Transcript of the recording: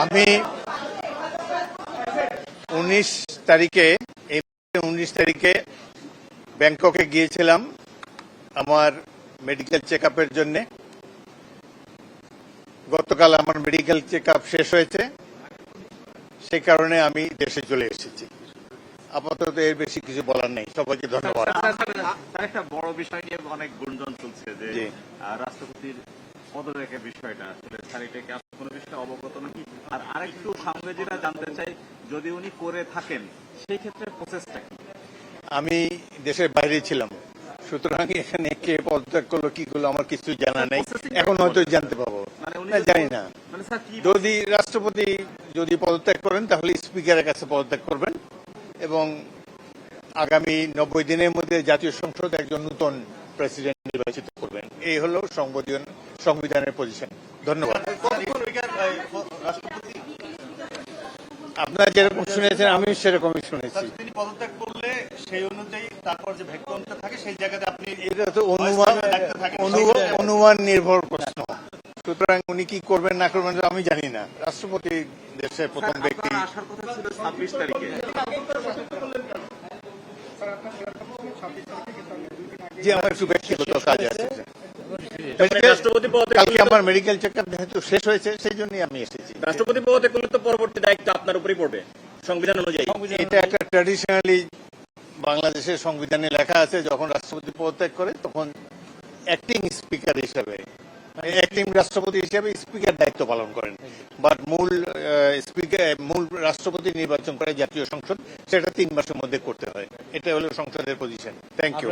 আমি 19 তারিখে এই 19 তারিখে ব্যাংককে গিয়েছিলাম আমার মেডিকেল চেক আপের জন্য। গতকাল আমার মেডিকেল চেক আপ শেষ হয়েছে, সেই কারণে আমি দেশে চলে এসেছি। আপাতত এর বেশি কিছু বলার নেই। সবাইকে ধন্যবাদ। একটা বড় বিষয় নিয়ে অনেক গুঞ্জন চলছে যে রাষ্ট্রপতির পদত্যাগের বিষয়টা, আসলে স্যার এটা কি আপনার কোনো বিষয়ে অবগত নাকি? আর আরেকটু সামনে যেটা জানতে চাই, যদি উনি করে থাকেন সেই ক্ষেত্রে প্রসেসটা কি? আমি দেশের বাইরে ছিলাম, সুতরাং এখানে কে পদত্যাগ করলো কি করলো আমার কিছু জানা নেই। এখন হয়তো জানতে পাবো, জানি না। যদি রাষ্ট্রপতি যদি পদত্যাগ করেন তাহলে স্পিকারের কাছে পদত্যাগ করবেন এবং আগামী 90 দিনের মধ্যে জাতীয় সংসদ একজন নতুন প্রেসিডেন্ট নির্বাচিত করবেন। এই হলো সংবিধানের পজিশন। ধন্যবাদ। আপনারা যেরকম শুনেছেন আমি সেরকমই শুনেছি। তিনি পদত্যাগ করলে সেই অনুযায়ী তারপর যে ভ্যাকুয়ামটা থাকে সেই জায়গাতে আপনি এটা তো অনুমান নির্ভর প্রশ্ন, সুতরাং উনি কি করবেন না করবেন আমি জানি না। রাষ্ট্রপতি দেশের প্রথম ব্যক্তি। আসার কথা ছিল 26 তারিখে। যে আমার একটু ব্যক্তিগত কাজ আছে, কালকে আমার মেডিকেল চেক আপ যেহেতু শেষ হয়েছে সেই জন্যই আমি এসেছি। রাষ্ট্রপতি পদে করলে তো পরবর্তী দায়িত্ব আপনার উপরই পড়বে সংবিধান অনুযায়ী। এটা একটা ট্র্যাডিশনালি বাংলাদেশের সংবিধানে লেখা আছে, যখন রাষ্ট্রপতি পদত্যাগ করে তখন অ্যাক্টিং স্পিকার হিসাবে অ্যাক্টিং রাষ্ট্রপতি হিসেবে স্পিকার দায়িত্ব পালন করেন। বাট মূল রাষ্ট্রপতি নির্বাচন করে জাতীয় সংসদ, সেটা 3 মাসের মধ্যে করতে হয়। এটা হলো সংসদের পজিশন। Thank you.